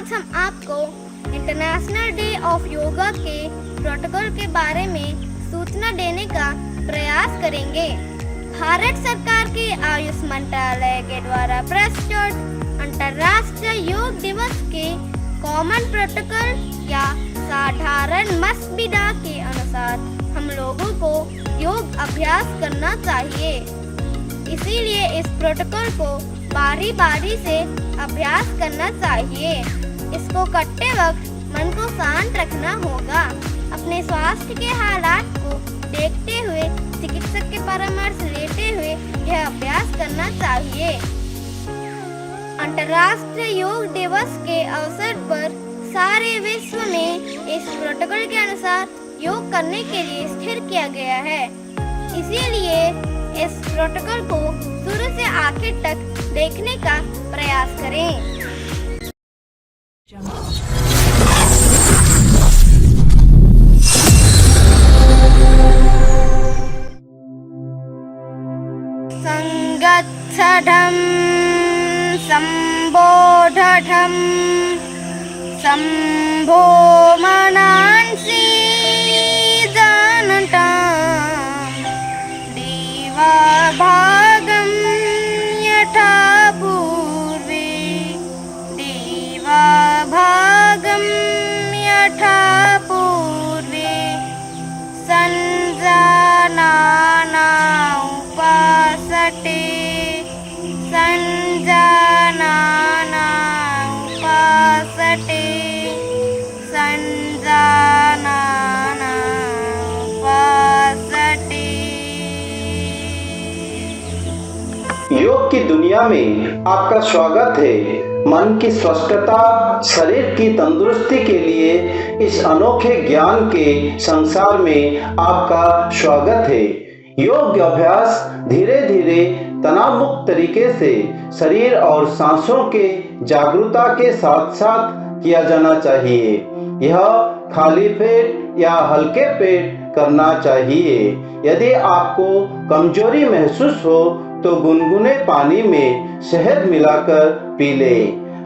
आज हम आपको इंटरनेशनल डे ऑफ योगा के प्रोटोकॉल के बारे में सूचना देने का प्रयास करेंगे। भारत सरकार के आयुष मंत्रालय के द्वारा प्रस्तुत अंतर्राष्ट्रीय योग दिवस के कॉमन प्रोटोकॉल या साधारण मसविदा के अनुसार हम लोगों को योग अभ्यास करना चाहिए। इसीलिए इस प्रोटोकॉल को बारी बारी से अभ्यास करना चाहिए। इसको करते वक्त मन को शांत रखना होगा। अपने स्वास्थ्य के हालात को देखते हुए चिकित्सक के परामर्श लेते हुए यह अभ्यास करना चाहिए। अंतर्राष्ट्रीय योग दिवस के अवसर पर सारे विश्व में इस प्रोटोकॉल के अनुसार योग करने के लिए स्थिर किया गया है। इसीलिए इस प्रोटोकॉल को शुरू से आखिर तक देखने का प्रयास करें। संगच्छधं संबोधतं संभो मनांसि जानतां देवाभागं यथा पूर्वे देवाभागं यथा पूर्वे संजानाना उपासते संजानाना उपासते संजानाना उपासते। योग की दुनिया में आपका स्वागत है। मन की स्वस्थता, शरीर की तंदुरुस्ती के लिए इस अनोखे ज्ञान के संसार में आपका स्वागत है। योग अभ्यास धीरे धीरे तनाव मुक्त तरीके से शरीर और सांसों के जागरूकता के साथ साथ किया जाना चाहिए। यह खाली पेट या हल्के पेट करना चाहिए। यदि आपको कमजोरी महसूस हो तो गुनगुने पानी में शहद मिलाकर पी लें।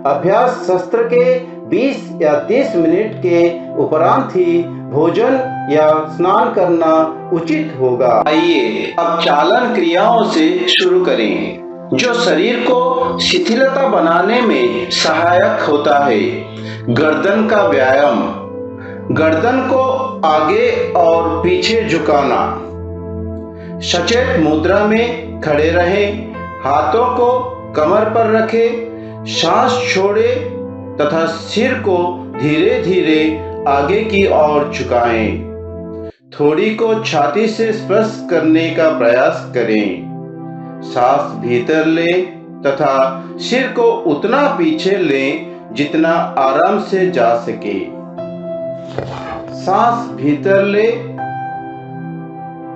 अभ्यास सत्र के 20 या 30 मिनट के उपरांत ही भोजन या स्नान करना उचित होगा। आइए अब चालन क्रियाओं से शुरू करें जो शरीर को शिथिलता बनाने में सहायक होता है। गर्दन का व्यायाम। गर्दन को आगे और पीछे झुकाना। सचेत मुद्रा में खड़े रहें। हाथों को कमर पर रखें। सांस छोड़ें तथा सिर को धीरे धीरे आगे की ओर झुकाएं। थोड़ी को छाती से स्पर्श करने का प्रयास करें। सांस भीतर लें तथा सिर को उतना पीछे लें जितना आराम से जा सके। सांस भीतर ले,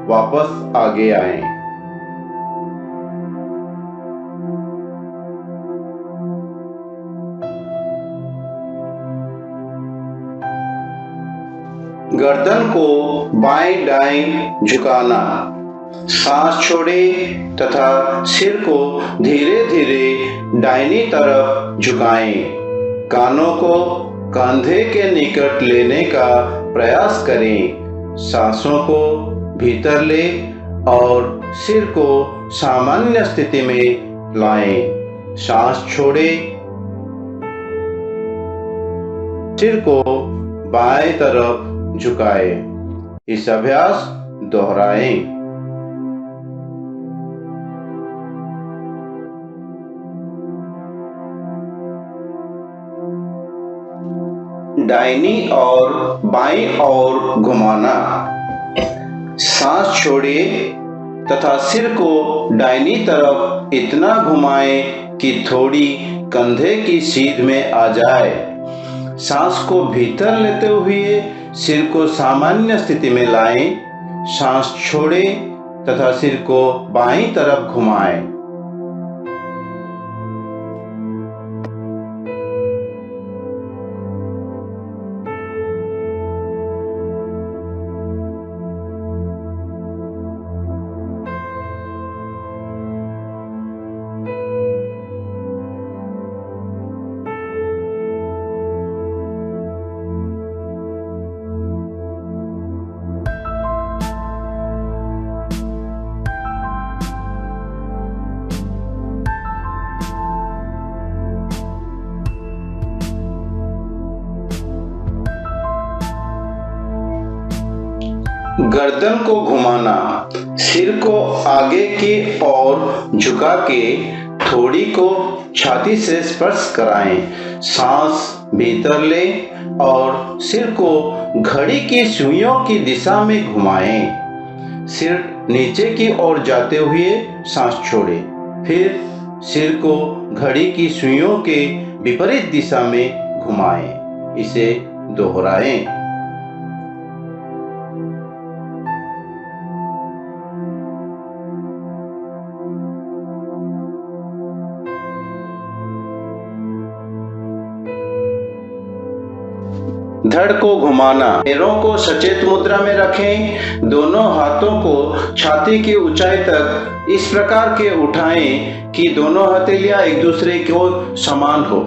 वापस आगे आएं। गर्दन को बाएं दाएं झुकाना। सांस छोड़ें तथा सिर को धीरे धीरे दाहिनी तरफ झुकाएं। कानों को कंधे के निकट लेने का प्रयास करें। सांसों को भीतर लें और सिर को सामान्य स्थिति में लाएं। सांस छोड़ें। सिर को बाएं तरफ झुकाएं। इस अभ्यास दोहराएं। दाहिनी और बाईं ओर घुमाना। सांस छोड़िए तथा सिर को दाहिनी तरफ इतना घुमाएं कि थोड़ी कंधे की सीध में आ जाए। सांस को भीतर लेते हुए सिर को सामान्य स्थिति में लाएं। सांस छोड़ें तथा सिर को बाईं तरफ घुमाएं। गर्दन को घुमाना, सिर को आगे की ओर झुका के थोड़ी को छाती से स्पर्श कराएं। सांस भीतर लें और सिर को घड़ी की सुइयों की दिशा में घुमाएं। सिर नीचे की ओर जाते हुए सांस छोड़ें। फिर सिर को घड़ी की सुइयों के विपरीत दिशा में घुमाएं। इसे दोहराएं। धड़ को घुमाना, पैरों को सचेत मुद्रा में रखें। दोनों हाथों को छाती की ऊंचाई तक इस प्रकार के उठाएं कि दोनों हथेलियां एक दूसरे को समान हो।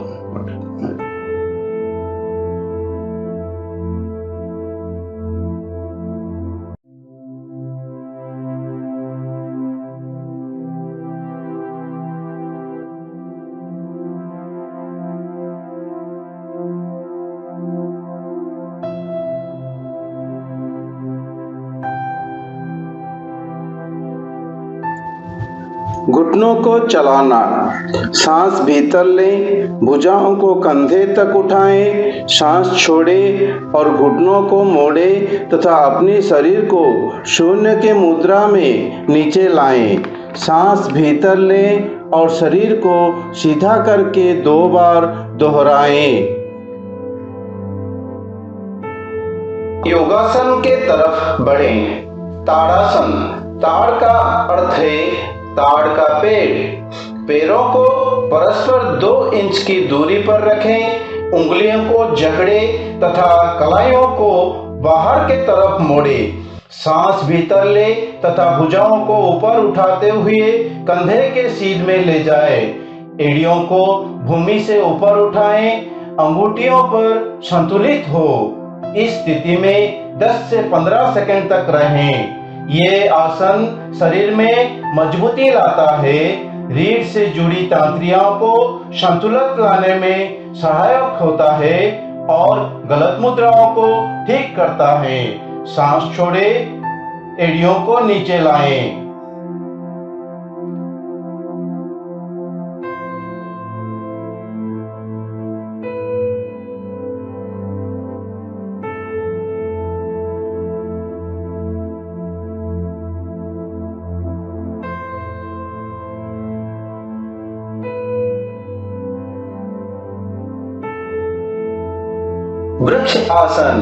घुटनों को चलाना, सांस भीतर लें, भुजाओं को कंधे तक उठाएं, सांस छोड़ें और घुटनों को मोड़ें तथा अपने शरीर को शून्य के मुद्रा में नीचे लाएं। सांस भीतर लें और शरीर को सीधा करके 2 बार दोहराएं। योगासन के तरफ बढ़ें। ताड़ासन, ताड़ का अर्थ है ताड़ का पेड़। पैरों को परस्पर 2 इंच की दूरी पर रखें। उंगलियों को जकड़े तथा कलाइयों को बाहर के तरफ मोड़े। सांस भीतर ले तथा भुजाओं को ऊपर उठाते हुए कंधे के सीध में ले जाए। एड़ियों को भूमि से ऊपर उठाएं। अंगूठियों पर संतुलित हो। इस स्थिति में 10 से 15 सेकंड तक रहें। ये आसन शरीर में मजबूती लाता है, रीढ़ से जुड़ी तंत्रियों को संतुलित लाने में सहायक होता है और गलत मुद्राओं को ठीक करता है। सांस छोड़े, एड़ियों को नीचे लाएं। वृक्ष आसन,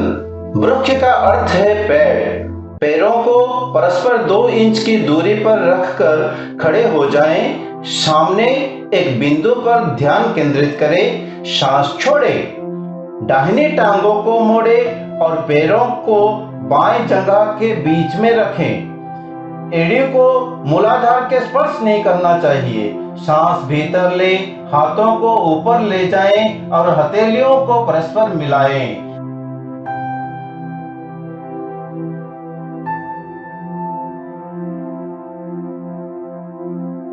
वृक्ष का अर्थ है पैर। पैरों को परस्पर 2 इंच की दूरी पर रखकर खड़े हो जाएं। सामने एक बिंदु पर ध्यान केंद्रित करें। सांस छोड़ें। दाहिनी टांगों को मोड़े और पैरों को बाएं जंघा के बीच में रखें। एड़ी को मूलाधार के स्पर्श नहीं करना चाहिए। सांस भीतर ले, हाथों को ऊपर ले जाएं और हथेलियों को परस्पर मिलाएं।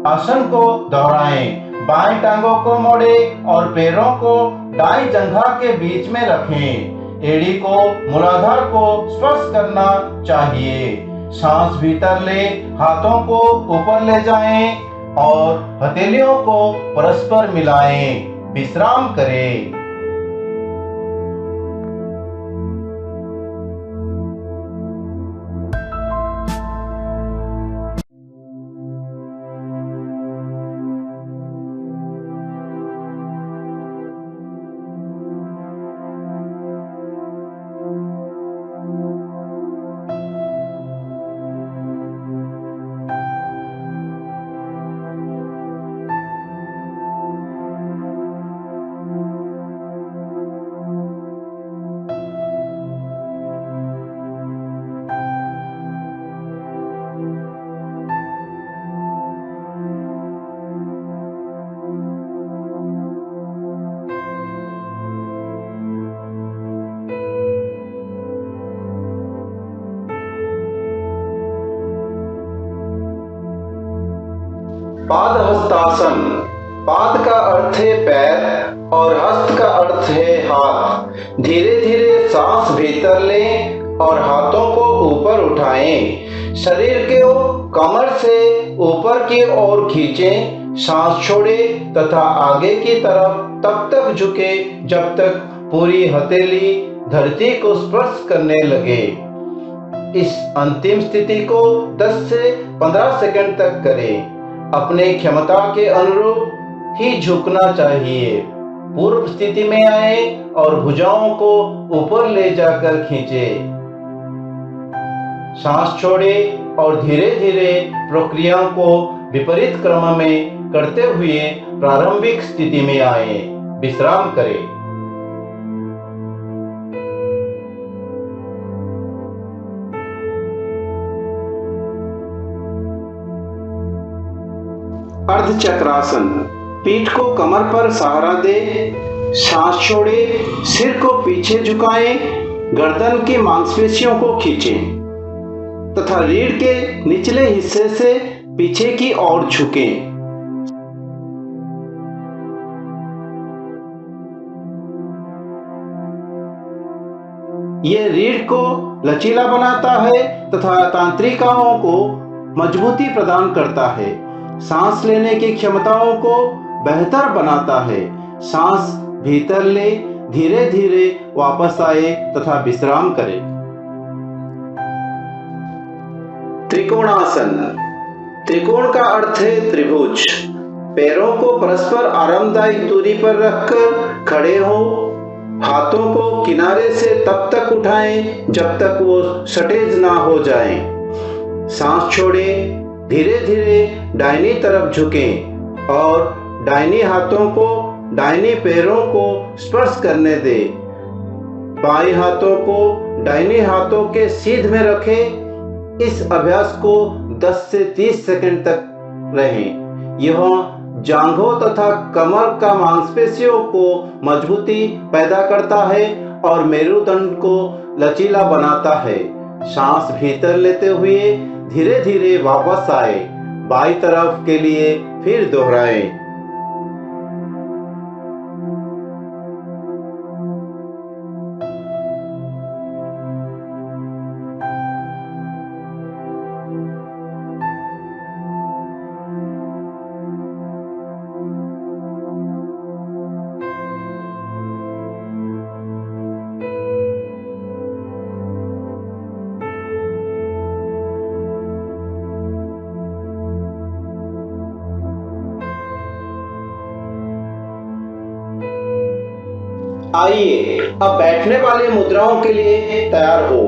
आसन को दोहराएं। बाएं टांगों को मोड़े और पैरों को दाईं जंघा के बीच में रखें। एड़ी को मूलाधार को स्पर्श करना चाहिए। सांस भीतर ले, हाथों को ऊपर ले जाएं और हथेलियों को परस्पर मिलाएं। विश्राम करें। पाद हस्तासन, पाद का अर्थ है पैर और हस्त का अर्थ है हाथ। धीरे धीरे सांस भीतर लें और हाथों को ऊपर उठाएं। शरीर को कमर से ऊपर की ओर खींचें। सांस छोड़ें तथा आगे की तरफ तब तक झुके जब तक पूरी हथेली धरती को स्पर्श करने लगे। इस अंतिम स्थिति को 10 से 15 सेकंड तक करें। अपने क्षमता के अनुरूप ही झुकना चाहिए। पूर्व स्थिति में आए और भुजाओं को ऊपर ले जाकर खींचें। सांस छोड़ें और धीरे धीरे प्रक्रिया को विपरीत क्रम में करते हुए प्रारंभिक स्थिति में आए। विश्राम करें। अर्ध चक्रासन। पीठ को कमर पर सहारा दे। सांस छोड़े। सिर को पीछे झुकाएं। गर्दन की मांसपेशियों को खींचें तथा रीढ़ के निचले हिस्से से पीछे की ओर झुकें। यह रीढ़ को लचीला बनाता है तथा तंत्रिकाओं को मजबूती प्रदान करता है। सांस लेने की क्षमताओं को बेहतर बनाता है। सांस भीतर ले, धीरे धीरे वापस आए तथा विश्राम करें। त्रिकोणासन। त्रिकोण का अर्थ है त्रिभुज। पैरों को परस्पर आरामदायक दूरी पर रखकर खड़े हो। हाथों को किनारे से तब तक उठाएं जब तक वो सटेज ना हो जाएं। सांस छोड़ें। धीरे धीरे दाहिनी तरफ झुकें और दाहिनी हाथों को दाहिनी पैरों को स्पर्श करने दें। बाएं हाथों को दाहिने हाथों के सीध में रखें। इस अभ्यास को 10 से 30 सेकंड तक रहें। यह जांघों तथा कमर का मांसपेशियों को मजबूती पैदा करता है और मेरुदंड को लचीला बनाता है। सांस भीतर लेते हुए धीरे धीरे वापस आए। बाईं तरफ के लिए फिर दोहराएं। आइए अब बैठने वाली मुद्राओं के लिए तैयार हो।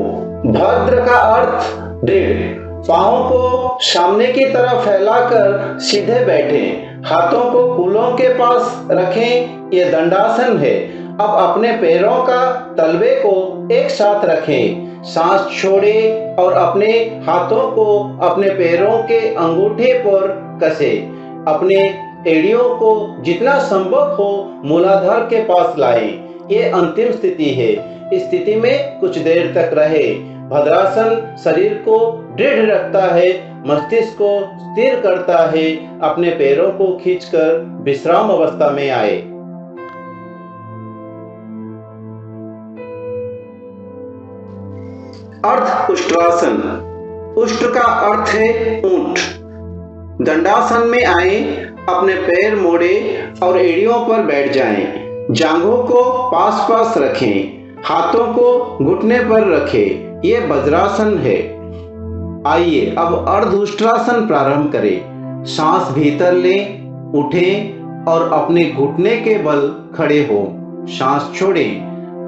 भद्र का अर्थ दृढ़। पांवों को सामने की तरफ फैलाकर सीधे बैठें। हाथों को कूल्हों के पास रखें। यह दंडासन है। अब अपने पैरों का तलवे को एक साथ रखें। सांस छोड़ें और अपने हाथों को अपने पैरों के अंगूठे पर कसें। अपने एड़ियों को जितना संभव हो मूलाधार के पास लाएं। ये अंतिम स्थिति है। इस स्थिति में कुछ देर तक रहे। भद्रासन शरीर को दृढ़ रखता है, मस्तिष्क को स्थिर करता है। अपने पैरों को खींचकर विश्राम अवस्था में आए। अर्ध उष्ट्रासन। उष्ट्र का अर्थ है ऊंट। दंडासन में आए, अपने पैर मोड़े और एड़ियों पर बैठ जाएं। जांघों को पास पास रखें। हाथों को घुटने पर रखें। ये वज्रासन है। आइए अब अर्धउष्ट्रासन प्रारंभ करें। सांस भीतर लें, उठें और अपने घुटने के बल खड़े हो। सांस छोड़ें।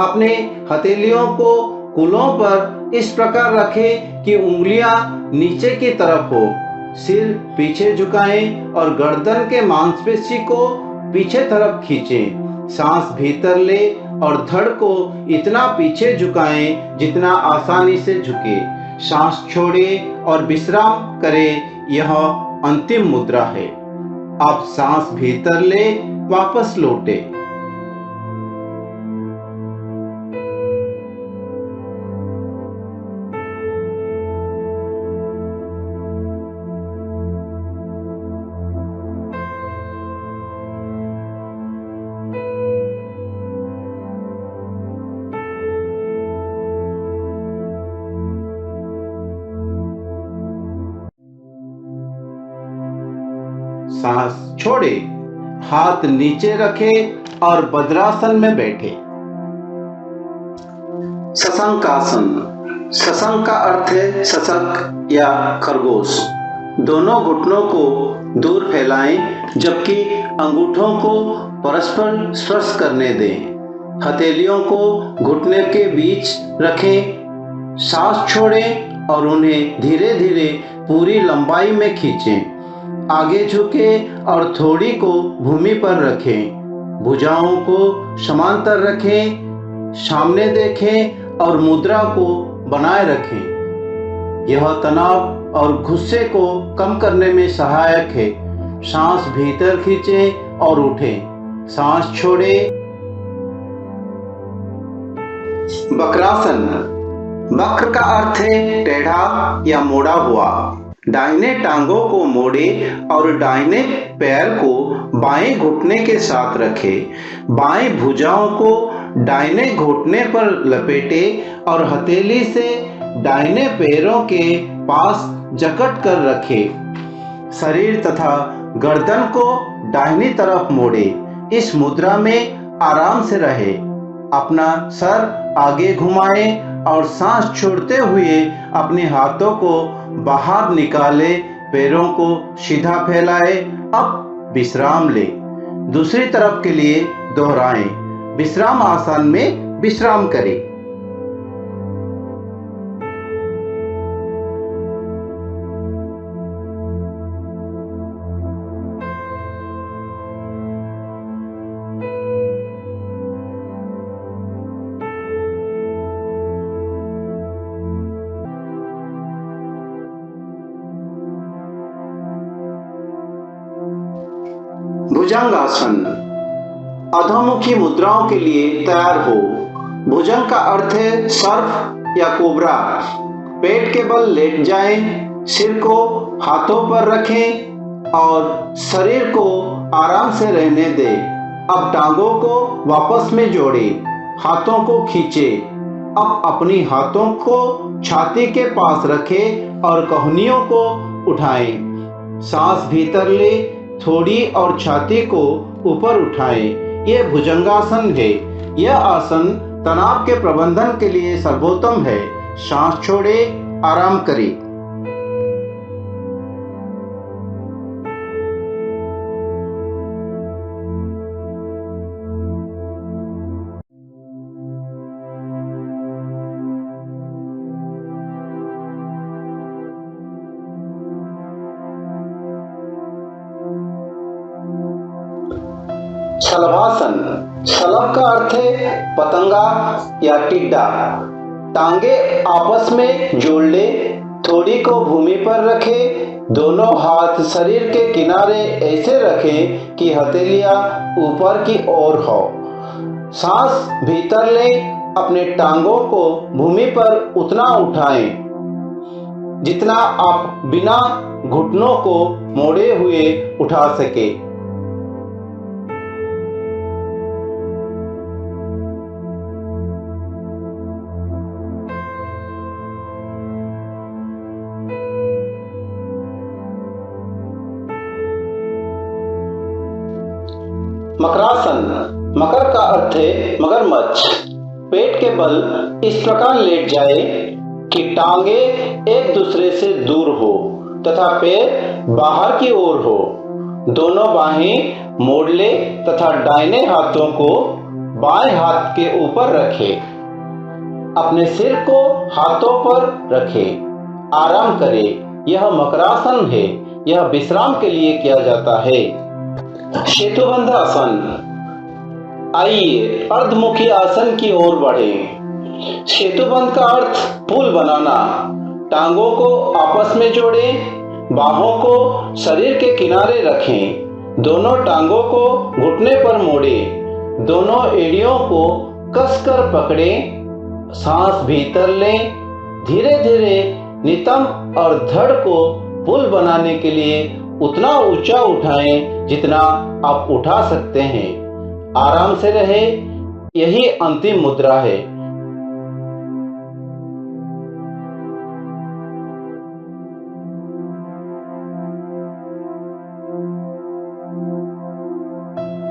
अपने हथेलियों को कूल्हों पर इस प्रकार रखें कि उंगलियां नीचे की तरफ हो। सिर पीछे झुकाएं और गर्दन के मांसपेशी को पीछे तरफ खींचें। सांस भीतर ले और धड़ को इतना पीछे झुकाएं जितना आसानी से झुके। सांस छोड़ें और विश्राम करें। यह अंतिम मुद्रा है। अब सांस भीतर ले, वापस लौटे। सांस छोड़े, हाथ नीचे रखे और वज्रासन में बैठे। शशंकासन। शशंक का अर्थ है शशक या खरगोश। दोनों घुटनों को दूर फैलाएं, जबकि अंगूठों को परस्पर स्पर्श करने दें। हथेलियों को घुटने के बीच रखें, सांस छोड़ें और उन्हें धीरे धीरे पूरी लंबाई में खींचें। आगे झुकें और थोड़ी को भूमि पर रखें। भुजाओं को समांतर रखें, सामने देखें और मुद्रा को बनाए रखें। यह तनाव और गुस्से को कम करने में सहायक है। सांस भीतर खींचें और उठें, सांस छोड़ें। वक्रासन। वक्र का अर्थ है टेढ़ा या मोड़ा हुआ। दाहिने टांगों को मोड़े और दाहिने पैर को बाएं घुटने के साथ रखें। बाएं भुजाओं को दाहिने घुटने पर लपेटे और हथेली से दाहिने पैरों के पास जकड़ कर रखें। शरीर तथा गर्दन को दाहिनी तरफ मोड़े। इस मुद्रा में आराम से रहे। अपना सर आगे घुमाएं और सांस छोड़ते हुए अपने हाथों को बाहर निकाले, पैरों को सीधा फैलाए। अब विश्राम ले। दूसरी तरफ के लिए दोहराएं। विश्राम आसन में विश्राम करें। भुजंगासन। अधोमुखी मुद्राओं के लिए तैयार हो। भुजंग का अर्थ है सर्प या कोबरा। पेट के बल लेट जाएं, सिर को हाथों पर रखें और शरीर को आराम से रहने दें। अब टांगों को वापस में जोड़ें, हाथों को खींचें। अब अपनी हाथों को छाती के पास रखें और कोहनियों को उठाएं। सांस भीतर ले, थोड़ी और छाती को ऊपर उठाएं। यह भुजंगासन है। यह आसन तनाव के प्रबंधन के लिए सर्वोत्तम है। सांस छोड़े, आराम करें। शलभासन। शलभ का अर्थ है पतंगा या टिड्डा। टांगे आपस में जोड़ ले, थोड़ी को भूमि पर रखें। दोनों हाथ शरीर के किनारे ऐसे रखें कि हथेलियां ऊपर की ओर हो। सांस भीतर लें। अपने टांगों को भूमि पर उतना उठाएं जितना आप बिना घुटनों को मोड़े हुए उठा सके। मकरासन। मकर का अर्थ है मगरमच्छ। पेट के बल इस प्रकार लेट जाए कि टांगे एक दूसरे से दूर हो तथा पैर बाहर की ओर हो। दोनों बाहें मोड़ ले तथा दाहिने हाथों को बाएं हाथ के ऊपर रखें। अपने सिर को हाथों पर रखें। आराम करें। यह मकरासन है। यह विश्राम के लिए किया जाता है। सेतुबंध आसन। आइए अर्धमुखी आसन की ओर बढ़ें। सेतुबंध का अर्थ पुल बनाना। टांगों को आपस में जोड़ें, बाहों को शरीर के किनारे रखें। दोनों टांगों को घुटने पर मोड़ें। दोनों एड़ियों को कसकर पकड़ें। सांस भीतर लें। धीरे धीरे नितंब और धड़ को पुल बनाने के लिए उतना ऊंचा उठाएं जितना आप उठा सकते हैं। आराम से रहे। यही अंतिम मुद्रा है।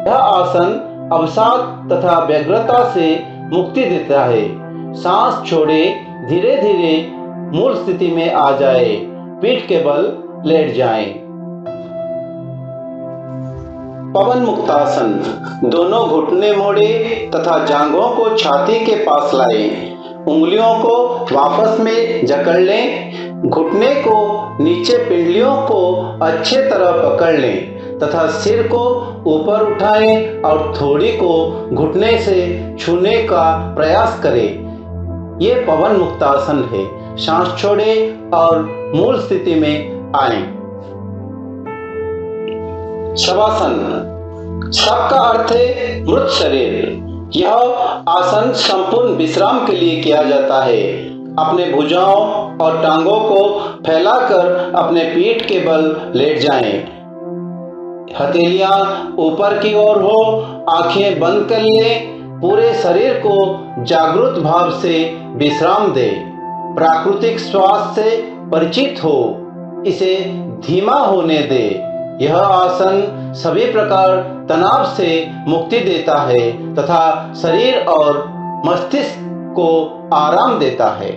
यह आसन अवसाद तथा व्यग्रता से मुक्ति देता है। सांस छोड़े, धीरे धीरे मूल स्थिति में आ जाए, पीठ के बल लेट जाएं। पवन मुक्तासन। दोनों घुटने मोड़े तथा जांघों को छाती के पास लाएं। उंगलियों को वापस में जकड़ लें। घुटने को नीचे, पिंडलियों को अच्छे तरह पकड़ लें तथा सिर को ऊपर उठाएं और थोड़ी को घुटने से छूने का प्रयास करें। ये पवन मुक्तासन है। सांस छोड़ें और मूल स्थिति में आएं। शवासन। शव का अर्थ है मृत शरीर। यह आसन संपूर्ण विश्राम के लिए किया जाता है। अपने भुजाओं और टांगों को फैलाकर अपने पीठ के बल लेट जाएं। हथेलियां ऊपर की ओर हो, आंखें बंद कर लें। पूरे शरीर को जागृत भाव से विश्राम दें। प्राकृतिक श्वास से परिचित हो, इसे धीमा होने दें। यह आसन सभी प्रकार तनाव से मुक्ति देता है तथा शरीर और मस्तिष्क को आराम देता है।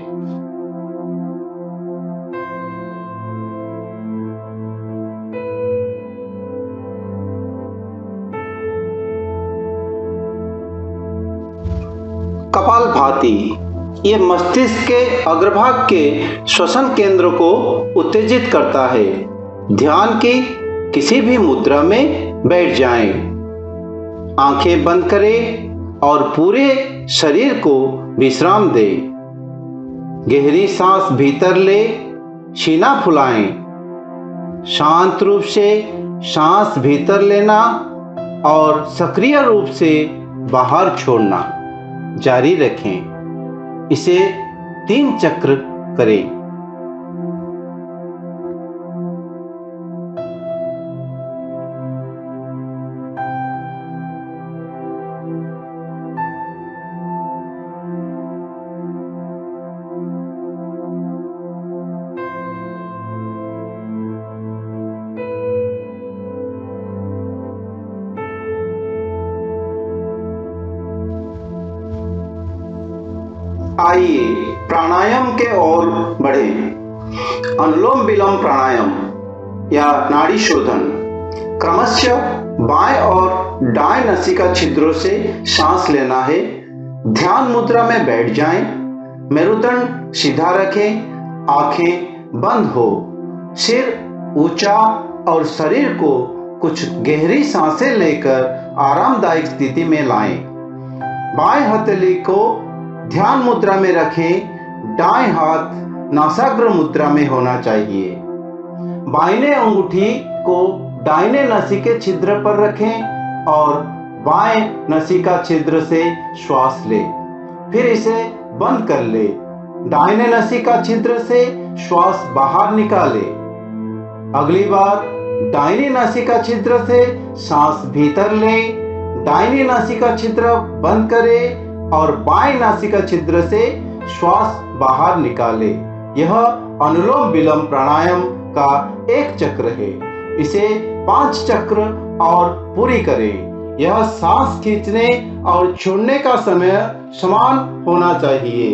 कपालभाति। ये मस्तिष्क के अग्रभाग के श्वसन केंद्र को उत्तेजित करता है। ध्यान की किसी भी मुद्रा में बैठ जाएं। आंखें बंद करें और पूरे शरीर को विश्राम दें। गहरी सांस भीतर ले, सीना फुलाएं। शांत रूप से सांस भीतर लेना और सक्रिय रूप से बाहर छोड़ना जारी रखें। इसे 3 चक्र करें। आइए प्राणायाम के ओर बढ़े। अनुलोम विलोम प्राणायाम या नाड़ी शोधन। क्रमशः बाएं और दाएं नासिका छिद्रों से सांस लेना है। ध्यान मुद्रा में बैठ जाएं। मेरुदंड सीधा रखें। आंखें बंद हो। सिर ऊंचा और शरीर को कुछ गहरी सांसें लेकर आरामदायक स्थिति में लाएं। बाएं हथेली को ध्यान मुद्रा में रखें। दाएं हाथ नासाग्र मुद्रा में होना चाहिए। बाईं अंगूठी को दाहिने नासिका छिद्र पर रखें और बाएं नासिका छिद्र से श्वास लें। फिर इसे बंद कर ले। दाहिने नासिका छिद्र से श्वास बाहर निकालें। अगली बार दाहिने नासिका छिद्र से सांस भीतर लें। दाहिने नासिका छिद्र बंद करें और बाएं नासिका छिद्र से श्वास बाहर निकाले। यह अनुलोम विलोम प्राणायाम का एक चक्र है। इसे 5 चक्र और पूरी करें। यह सांस खींचने और छोड़ने का समय समान होना चाहिए।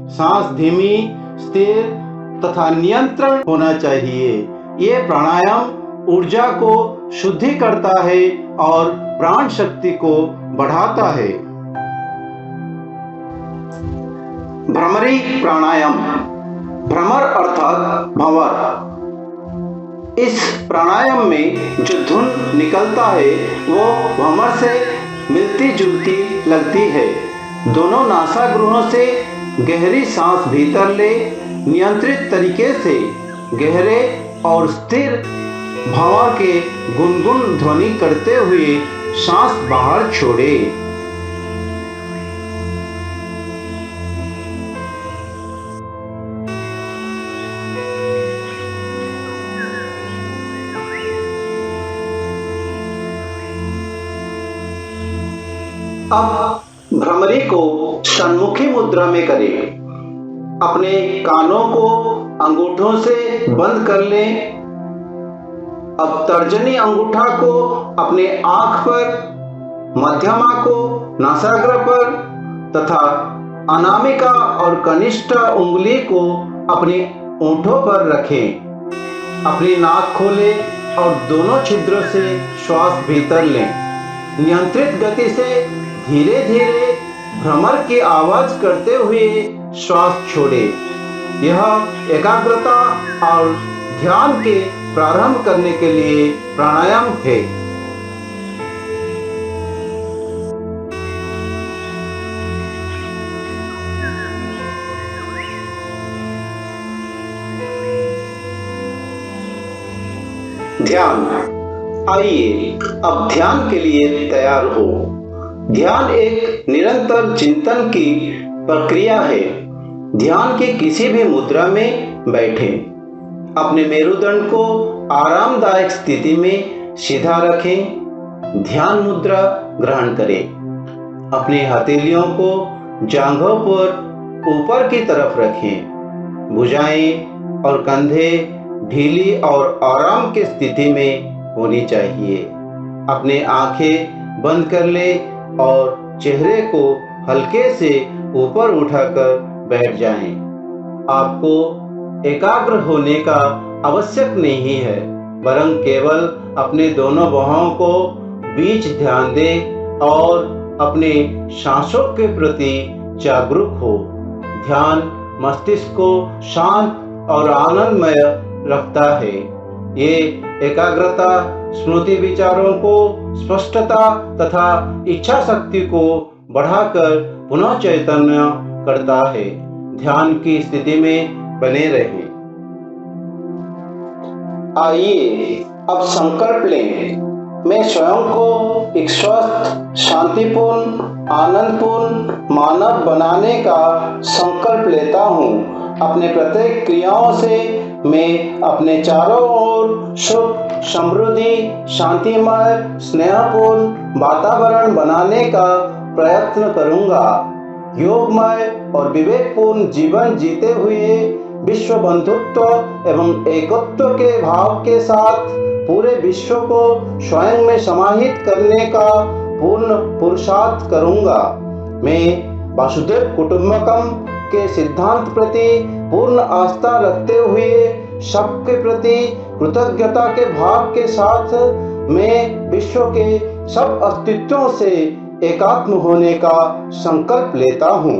सांस धीमी, स्थिर तथा नियंत्रण होना चाहिए। ये प्राणायाम ऊर्जा को शुद्धि करता है और प्राण शक्ति को बढ़ाता है। भ्रमरी प्राणायाम। भ्रमर अर्थात भंवर। इस प्राणायाम में जो धुन निकलता है वो भंवर से मिलती जुलती लगती है। दोनों नासागृहों से गहरी सांस भीतर ले। नियंत्रित तरीके से गहरे और स्थिर भंवर के गुनगुन ध्वनि करते हुए सांस बाहर छोड़े। अब भ्रमरी को सन्मुखी मुद्रा में करें। अपने कानों को अंगूठों से बंद कर लें। अब तर्जनी अंगूठा को अपने आंख पर मध्यमा को नासाग्र पर तथा अनामिका और कनिष्ठ उंगली को अपने ओंठों पर रखें। अपनी नाक खोलें और दोनों छिद्रों से श्वास भीतर लें। नियंत्रित गति से धीरे धीरे भ्रमर की आवाज करते हुए श्वास छोड़ें। यह एकाग्रता और ध्यान के प्रारंभ करने के लिए प्राणायाम है। ध्यान। आइए अब ध्यान के लिए तैयार हो। ध्यान एक निरंतर चिंतन की प्रक्रिया है। ध्यान की किसी भी मुद्रा में बैठें। अपने मेरुदंड को आरामदायक स्थिति में सीधा रखें। ध्यान मुद्रा ग्रहण करें। अपनी हथेलियों को जांघों पर ऊपर की तरफ रखें। भुजाएं और कंधे ढीली और आराम की स्थिति में होनी चाहिए। अपने आंखें बंद कर ले और चेहरे को हल्के से ऊपर उठाकर बैठ जाएं। आपको एकाग्र होने का आवश्यक नहीं है, वरन केवल अपने दोनों बाहों को बीच ध्यान दें और अपने सांसों के प्रति जागरूक हो। ध्यान मस्तिष्क को शांत और आनंदमय रखता है। ये एकाग्रता स्मृति विचारों को स्पष्टता तथा इच्छा शक्ति को बढ़ाकर पुनः चैतन्य करता है। ध्यान की स्थिति में बने रहें। आइए अब संकल्प लें। मैं स्वयं को एक स्वस्थ, शांतिपूर्ण, आनंदपूर्ण मानव बनाने का संकल्प लेता हूँ। अपने प्रत्येक क्रियाओं से मैं अपने चारों ओर सुख, समृद्धि, शांतिमय, स्नेहपूर्ण वातावरण बनाने का प्रयत्न करूँगा। योगमय और विवेकपूर्ण जीवन जीते हुए विश्व बंधुत्व एवं एकत्व के भाव के साथ पूरे विश्व को स्वयं में समाहित करने का पूर्ण पुरुषार्थ करूंगा। मैं वसुधैव कुटुंबकम के सिद्धांत प्रति पूर्ण आस्था रखते हुए सबके प्रति कृतज्ञता के भाव के साथ मैं विश्व के सब अस्तित्वों से एकात्म होने का संकल्प लेता हूँ।